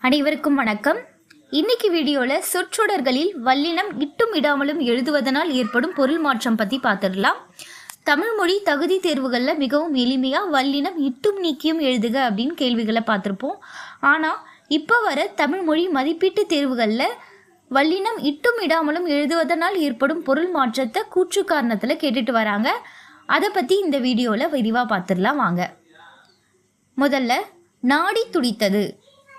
அனைவருக்கும் வணக்கம். இன்னைக்கு வீடியோவில் சொற்றொடர்களில் வல்லினம் இட்டும் இடாமலும் எழுதுவதனால் ஏற்படும் பொருள் மாற்றம் பற்றி பார்த்துடலாம். தமிழ் மொழி தகுதி தேர்வுகளில் மிகவும் எளிமையாக வல்லினம் இட்டும் நீக்கியும் எழுதுக அப்படின்னு கேள்விகளை பார்த்துருப்போம். ஆனால் இப்போ வர தமிழ் மொழி மதிப்பீட்டு தேர்வுகளில் வல்லினம் இட்டும் இடாமலும் எழுதுவதனால் ஏற்படும் பொருள் மாற்றத்தை கூற்று காரணத்தில் கேட்டுட்டு வராங்க. அதை பற்றி இந்த வீடியோவில் விரிவாக பார்த்துடலாம் வாங்க. முதல்ல நாடி துடித்தது.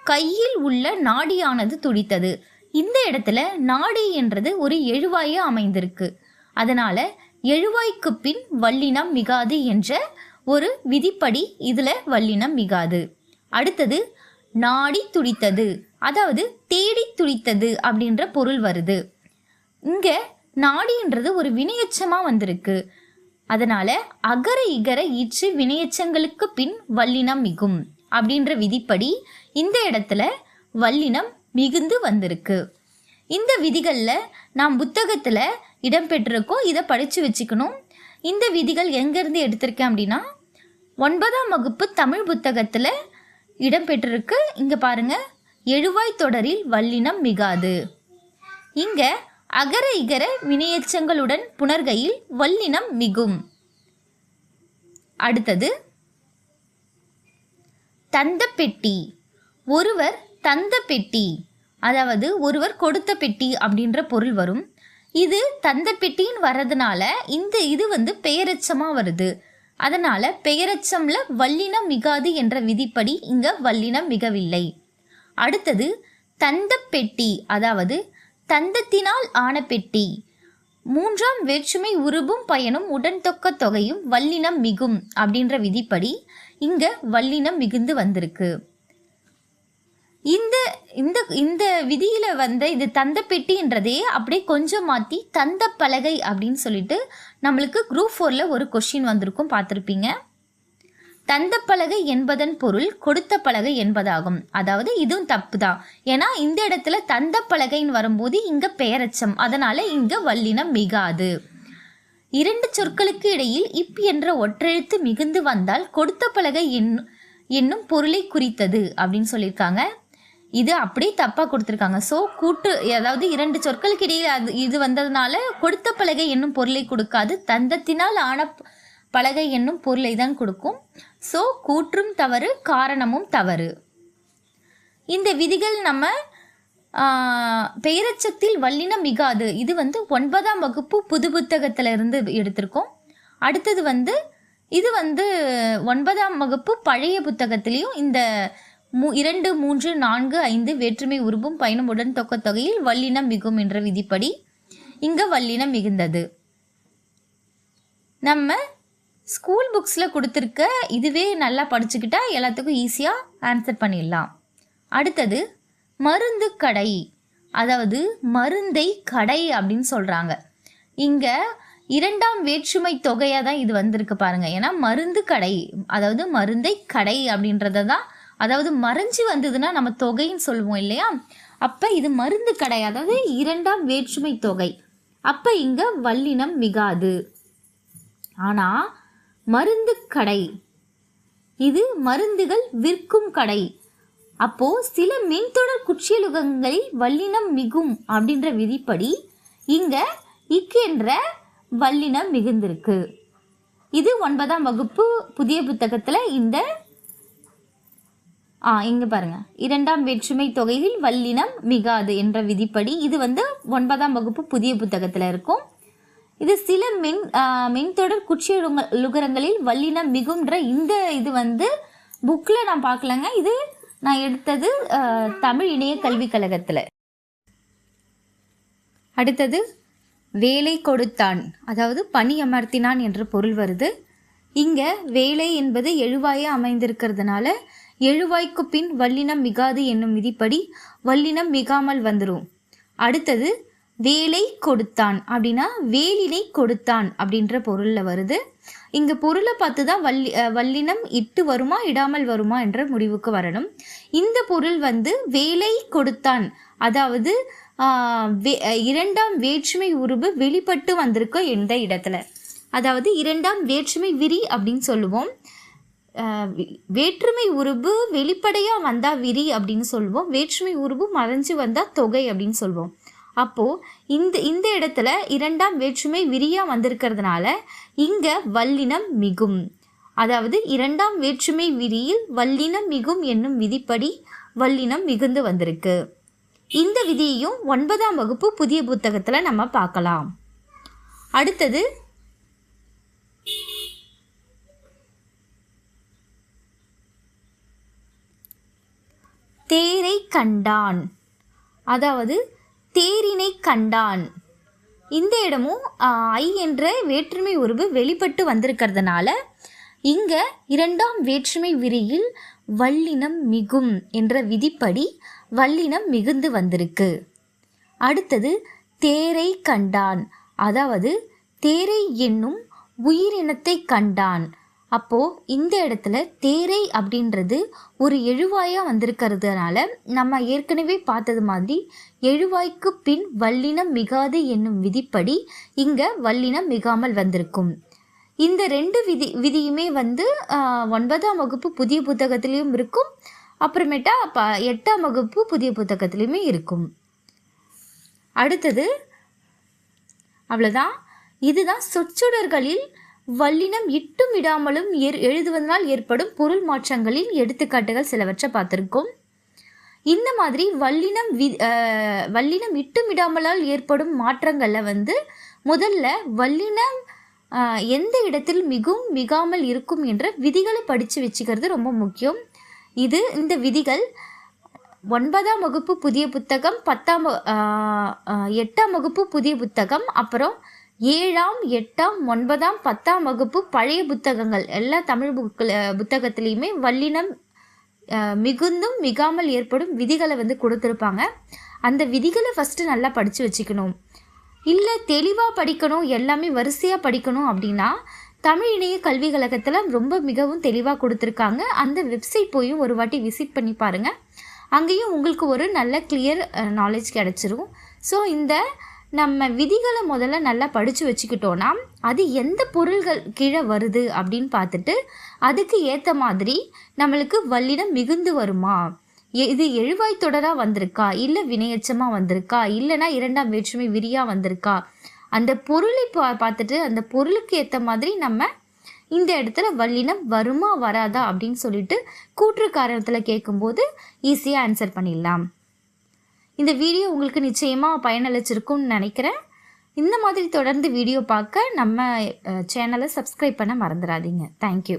கையில் உள்ள நாடியானது துடித்தது. இந்த இடத்துல நாடி என்றது ஒரு எழுவாயா அமைந்திருக்கு. அதனால எழுவாய்க்கு பின் வல்லினம் மிகாது என்ற ஒரு விதிப்படி இதுல வல்லினம் மிகாது. அடுத்தது நாடி துடித்தது, அதாவது தேடி துடித்தது அப்படின்ற பொருள் வருது. இங்க நாடின்றது ஒரு வினையெச்சமா வந்திருக்கு. அதனால அகர இகர ஈற்று வினையெச்சங்களுக்கு பின் வல்லினம் மிகும் அப்படின்ற விதிப்படி இந்த இடத்துல வல்லினம் மிகுந்து வந்திருக்கு. இந்த விதிகளில் நாம் புத்தகத்தில் இடம்பெற்றிருக்கோம். இதை படித்து வச்சுக்கணும். இந்த விதிகள் எங்கேருந்து எடுத்திருக்கேன் அப்படின்னா 9ஆம் வகுப்பு தமிழ் புத்தகத்தில் இடம்பெற்றிருக்கு. இங்கே பாருங்கள், எழுவாய் தொடரில் வல்லினம் மிகாது. இங்கே அகர இகர வினையெச்சங்களுடன் புணர்கையில் வல்லினம் மிகும். அடுத்தது தந்த பெட்டி. ஒருவர் தந்த பெட்டி, அதாவது ஒருவர் கொடுத்த பெட்டி அப்படின்ற பொருள் வரும். இது தந்த பெட்டின்னு வர்றதுனால இது பெயரெச்சமா வருது. அதனால பெயரெச்சம்ல வல்லினம் மிகாது என்ற விதிப்படி இங்க வல்லினம் மிகவில்லை. அடுத்தது தந்த பெட்டி, அதாவது தந்தத்தினால் ஆன பெட்டி. 3ஆம் வேற்றுமை உருபும் பயனும் உடன் தொக்க தொகையும் வல்லினம் மிகும் அப்படின்ற விதிப்படி இங்க வல்லினம் மிகுந்து வந்திருக்கு. இந்த இந்த இந்த விதியில இது தந்த பெட்டின்றதே அப்படியே கொஞ்சம் மாற்றி தந்த பலகை அப்படின்னு சொல்லிட்டு நம்மளுக்கு குரூப் 4ல் ஒரு கொஸ்டின் வந்திருக்கும், பார்த்துருப்பீங்க. தந்த பலகை என்பதன் பொருள் கொடுத்த பலகை என்பதாகும். அதாவது இதுவும் தப்பு தான். ஏன்னா இந்த இடத்துல தந்த பலகைன்னு வரும்போது இங்க பெயரச்சம், அதனால இங்க வல்லினம் மிகாது. 2 சொற்களுக்கு இடையில் இப் என்ற ஒற்றெழுத்து மிகுந்து வந்தால் கொடுத்த பலகை என்னும் பொருளை குறித்தது அப்படின்னு சொல்லியிருக்காங்க. இது அப்படியே தப்பாக கொடுத்துருக்காங்க. ஸோ கூட்டு, அதாவது 2 சொற்களுக்கு இடையில் இது வந்ததுனால கொடுத்த பலகை என்னும் பொருளை கொடுக்காது, தந்தத்தினால் ஆன பலகை என்னும் பொருளை தான் கொடுக்கும். ஸோ கூற்றும் தவறு, காரணமும் தவறு. இந்த விதிகள் நம்ம பெயரச்சத்தில் வல்லினம் மிகாது இது 9ஆம் வகுப்பு புது புத்தகத்திலிருந்து எடுத்திருக்கோம். அடுத்தது இது 9ஆம் வகுப்பு பழைய புத்தகத்திலையும் இந்த 2, 3, 4, 5 வேற்றுமை உருபும் பயனும் உடன் தொக்க தொகையில் வல்லினம் மிகும் என்ற விதிப்படி இங்க வல்லினம் மிகுந்தது. நம்ம ஸ்கூல் புக்ஸில் கொடுத்துருக்க இதுவே நல்லா படிச்சுக்கிட்டா எல்லாத்துக்கும் ஈஸியாக ஆன்சர் பண்ணிடலாம். அடுத்தது மருந்து கடை, அதாவது மருந்தை கடை அப்படின்னு சொல்கிறாங்க. இங்கே 2ஆம் வேற்றுமை தொகையாக தான் இது வந்திருக்கு பாருங்க. ஏன்னா மருந்து கடை, அதாவது மருந்தை கடை அப்படின்றத தான், அதாவது மறைஞ்சி வந்ததுன்னா நம்ம தொகைன்னு சொல்லுவோம் இல்லையா, அப்போ இது மருந்து கடை, அதாவது 2ஆம் வேற்றுமை தொகை. அப்போ இங்கே வல்லினம் மிகாது. ஆனால் மருந்து கடை இது மருந்துகள் விற்கும் கடை. அப்போ சில மென்தொடர் குற்றியலுகங்களில் வல்லினம் மிகும் அப்படின்ற விதிப்படி இங்க இக் என்ற வல்லினம் மிகுந்திருக்கு. இது 9ஆம் வகுப்பு புதிய புத்தகத்துல இங்க பாருங்க, 2ஆம் வேற்றுமை தொகையில் வல்லினம் மிகாது என்ற விதிப்படி இது 9ஆம் வகுப்பு புதிய புத்தகத்துல இருக்கும். இது சில மென்தொடர் குற்றியலுகரங்களில் வல்லினம் மிகும்ன்ற இது புக்கில் நான் பார்க்கலங்க. இது நான் எடுத்தது தமிழ் இணைய கல்விக் கழகத்தில். அடுத்தது வேலை கொடுத்தான், அதாவது பணி அமர்த்தினான் என்ற பொருள் வருது. இங்கே வேலை என்பது எழுவாயா அமைந்திருக்கிறதுனால எழுவாய்க்கு பின் வல்லினம் மிகாது என்னும் விதிப்படி வல்லினம் மிகாமல் வந்துடும். அடுத்தது வேலை கொடுத்தான் அப்படின்னா வேலினை கொடுத்தான் அப்படின்ற பொருளில் வருது. இங்கே பொருளை பார்த்து தான் வல்லினம் இட்டு வருமா இடாமல் வருமா என்ற முடிவுக்கு வரணும். இந்த பொருள் வேலை கொடுத்தான், அதாவது 2ஆம் வேற்றுமை உருபு வெளிப்பட்டு வந்திருக்க எந்த இடத்துல, அதாவது 2ஆம் வேற்றுமை விரி அப்படின்னு சொல்லுவோம். வேற்றுமை உருபு வெளிப்படையாக வந்தால் விரி அப்படின்னு சொல்லுவோம், வேற்றுமை உருபு மறைஞ்சு வந்தால் தொகை அப்படின்னு சொல்லுவோம். அப்போது இந்த இடத்துல இரண்டாம் வேற்றுமை விரியாக வந்திருக்கிறதுனால இங்கே வல்லினம் மிகும். அதாவது இரண்டாம் வேற்றுமை விரியில் வல்லினம் மிகும் என்னும் விதிப்படி வல்லினம் மிகுந்து வந்திருக்கு. இந்த விதியையும் 9ஆம் வகுப்பு புதிய புத்தகத்தில் நம்ம பார்க்கலாம். அடுத்தது தேரை கண்டான், அதாவது தேரினை கண்டான். இந்த இடமும் ஐ என்ற வேற்றுமை உருவு வெளிப்பட்டு வந்திருக்கிறதுனால இங்கே இரண்டாம் வேற்றுமை விரியில் வல்லினம் மிகும் என்ற விதிப்படி வல்லினம் மிகுந்து வந்திருக்கு. அடுத்தது தேரை கண்டான், அதாவது தேரை என்னும் உயிரினத்தை கண்டான். அப்போது இந்த இடத்துல தேரை அப்படின்றது ஒரு எழுவாயாக வந்திருக்கிறதுனால நம்ம ஏற்கனவே பார்த்தது மாதிரி எழுவாய்க்கு பின் வல்லினம் மிகாது என்னும் விதிப்படி இங்கே வல்லினம் மிகாமல் வந்திருக்கும். இந்த ரெண்டு விதியுமே 9ஆம் வகுப்பு புதிய புத்தகத்திலையும் இருக்கும், அப்புறமேட்டா 8ஆம் வகுப்பு புதிய புத்தகத்திலையுமே இருக்கும். அடுத்தது அவ்வளோதான். இதுதான் சொற்றொடர்களில் வல்லினம் இட்டும் இடாமலும் எழுதுவதனால் ஏற்படும் பொருள் மாற்றங்களின் எடுத்துக்காட்டுகள் சிலவற்றை பார்த்துருக்கோம். இந்த மாதிரி வல்லினம் இட்டும் இடாமலால் ஏற்படும் மாற்றங்களில் முதல்ல வல்லினம் எந்த இடத்தில் மிகும் மிகாமல் இருக்கும் என்ற விதிகளை படித்து வச்சுக்கிறது ரொம்ப முக்கியம். இந்த விதிகள் 9ஆம் வகுப்பு புதிய புத்தகம், 8ஆம் வகுப்பு புதிய புத்தகம், அப்புறம் 7ஆம் 8ஆம் 9ஆம் 10ஆம் வகுப்பு பழைய புத்தகங்கள் எல்லா தமிழ் புத்தகத்திலையுமே வல்லினம் மிகுந்தும் மிகாமல் ஏற்படும் விதிகளை கொடுத்துருப்பாங்க. அந்த விதிகளை ஃபஸ்ட்டு நல்லா படித்து வச்சுக்கணும். இல்லை தெளிவாக படிக்கணும், எல்லாமே வரிசையாக படிக்கணும் அப்படின்னா தமிழ் இணைய கல்வி கழகத்தில் மிகவும் தெளிவாக கொடுத்துருக்காங்க. அந்த வெப்சைட் போயும் ஒரு வாட்டி விசிட் பண்ணி பாருங்கள். அங்கேயும் உங்களுக்கு ஒரு நல்ல கிளியர் நாலேஜ் கிடச்சிரும். ஸோ இந்த நம்ம விதிகளை முதல்ல நல்லா படித்து வச்சுக்கிட்டோன்னா அது எந்த பொருள்கள் கீழே வருது அப்படின்னு பார்த்துட்டு அதுக்கு ஏற்ற மாதிரி நம்மளுக்கு வல்லினம் மிகுந்து வருமா, இது எழுவாய் தொடராக வந்திருக்கா, இல்லை வினையச்சமாக வந்திருக்கா, இல்லைனா இரண்டாம் வேற்றுமை விரியாக வந்திருக்கா, அந்த பொருளை பார்த்துட்டு அந்த பொருளுக்கு ஏற்ற மாதிரி நம்ம இந்த இடத்துல வல்லினம் வருமா வராதா அப்படின்னு சொல்லிட்டு கூற்று காரணத்தில் கேட்கும்போது ஈஸியாக ஆன்சர் பண்ணிடலாம். இந்த வீடியோ உங்களுக்கு நிச்சயமாக பயனளிச்சிருக்கும்னு நினைக்கிறேன். இந்த மாதிரி தொடர்ந்து வீடியோ பார்க்க நம்ம சேனலை சப்ஸ்கிரைப் பண்ண மறந்துடாதீங்க. தேங்க்யூ.